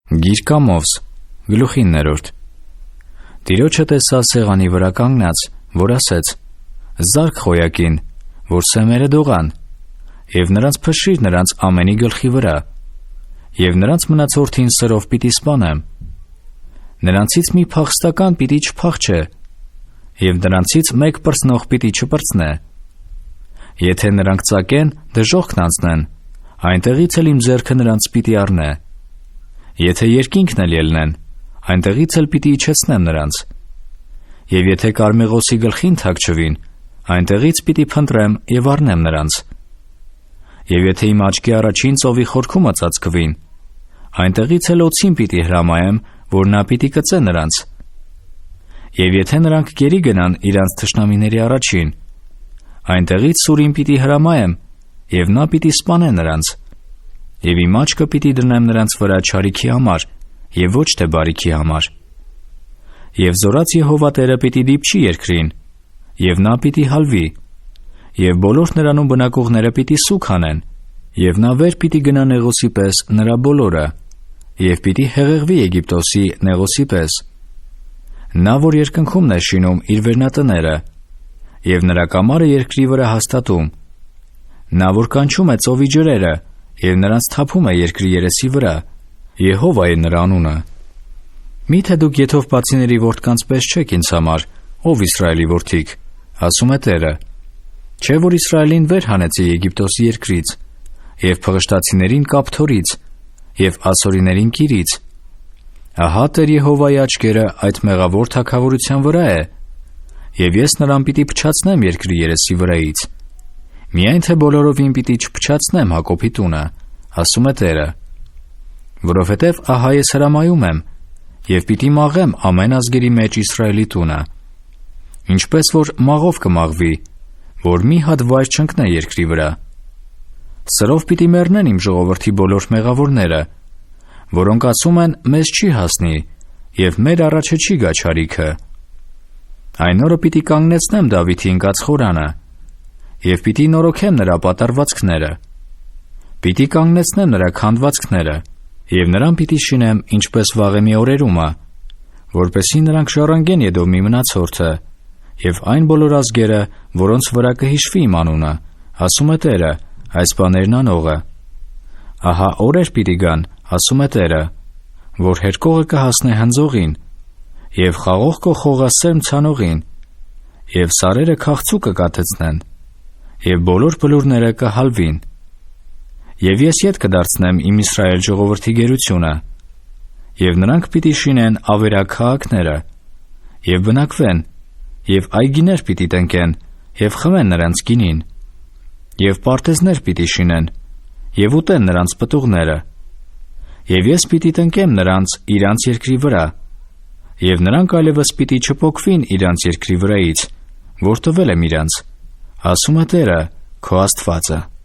Գիրք Ամովս, գլուխ 9. Տիրոջը տեսա սեղանի վրա կանգնած, որ ասեց. «Զարք խոյակին, որ սեմերը դողան, և նրանց փշրիր նրանց ամենի գլխի վրա, և նրանց մնացորդին սրով պիտի սպանեմ. նրանցից մի փախստական պիտի չփախչե, և նրանցից մեկ պրծնող պիտի չպրծնե. եթե նրանք ծակեն, դժոխքն անցնեն, այնտեղից էլ իմ ձեռքը նրանց պիտի առնե. եթե երկինքն էլ ելնեն, այնտեղից էլ պիտի իջեցնեմ նրանց. և եթե կարմեղոսի գլխին թաքչվին, այնտեղից պիտի փնտրեմ և առնեմ նրանց. և եթե իմ աչքի առաջին ծովի խորքումը ծածկվին, այնտեղից էլ օձին պիտի հրամայեմ, որ նա պիտի կծե նրանց. և եթե նրանք գերի գնան իրանց թշնամիների առաջին, այնտեղից Սուրին պիտի հրամայեմ, և նա պիտի սպանե նրանց. և իմ աչքը պիտի դնեմ նրանց վրա չարիքի համար, և ոչ թե բարիքի համար. և զորաց Եհովա Տերը պիտի դիպչի երկրին, և նա պիտի հալվի, և բոլոր նրանում բնակողները պիտի սուգ անեն, և նա վեր պիտի գնա նեղոսի պես նրա բոլորը, և պիտի հեղեղվի Եգիպտոսի նեղոսի պես. նա, որ երկնքումն է շինում իր վերնատները, և նրա կամարը երկրի վրա հաստատում. նա, որ կանչում է ծովի ջրերը, և նրանց թափում է երկրի երեսի վրա. Եհովա է նրա անունը. Մի՞թե դուք եթովպացիների որդկանց պես չեք ինձ համար, ով Իսրայելի որդիք, ասում է Տերը. չէ՞ որ Իսրայելին վեր հանեցի Եգիպտոսի երկրից, և փղշտացիներին Կապթորից, և ասորիներին Կիրից. ահա Տեր Եհովայի աչքերը այդ մեղավոր թագավորության վրա է, և ես նրան պիտի փչացնեմ երկրի երեսի վրայից. միայն թե բոլորովին պիտի չփչացնեմ Հակոբի տունը, ասում է Տերը. որովհետև ահա ես հրամայում եմ, և պիտի մաղեմ ամեն ազգերի մեջ Իսրայելի տունը, ինչպես որ մաղով կմաղվի, որ մի հատ վայր չընկնե երկրի վրա. սրով պիտի մեռնեն իմ ժողովրդի բոլոր մեղավորները, որոնք ասում են մեզ չի հասնի, և մեր առաջը չի գա չարիքը. այն օրը պիտի կանգնեցնեմ Դավիթի ընկած խորանը, և պիտի նորոգեմ նրա պատառվածքները, պիտի կանգնեցնեմ նրա քանդվածքները, և նրան պիտի շինեմ ինչպես Վաղեմի օրերումը, որպեսզի նրանք ժառանգեն Էդոմի մնացորդը, և այն բոլոր ազգերը, որոնց վրա կհիշվի իմ անունը, ասում է Տերը, այս բաներն անողը. ահա օրեր պիտի գան, ասում է Տերը, որ հերկողը կհասնե հնձողին, և խաղող կոխողը սերմ ցանողին, և սարերը քաղցու կկաթեցնեն, և բոլոր բլուրները կհալվին. և ես ետ կդարձնեմ իմ Իսրայել ժողովրդի գերությունը, և նրանք պիտի շինեն ավերակ քաղաքները, և բնակվեն, և այգիներ պիտի տնկեն, և խմեն նրանց գինին, և պարտեզներ պիտի շինեն, և ուտեն նրանց պտուղները, և ես պիտի տնկեմ նրանց իրանց երկրի վրա, և նրանք այլևս պիտի չպոկվին իրանց երկրի վրայից, որ տվել եմ իրանց, ասում է Տերը, քո Աստվածը։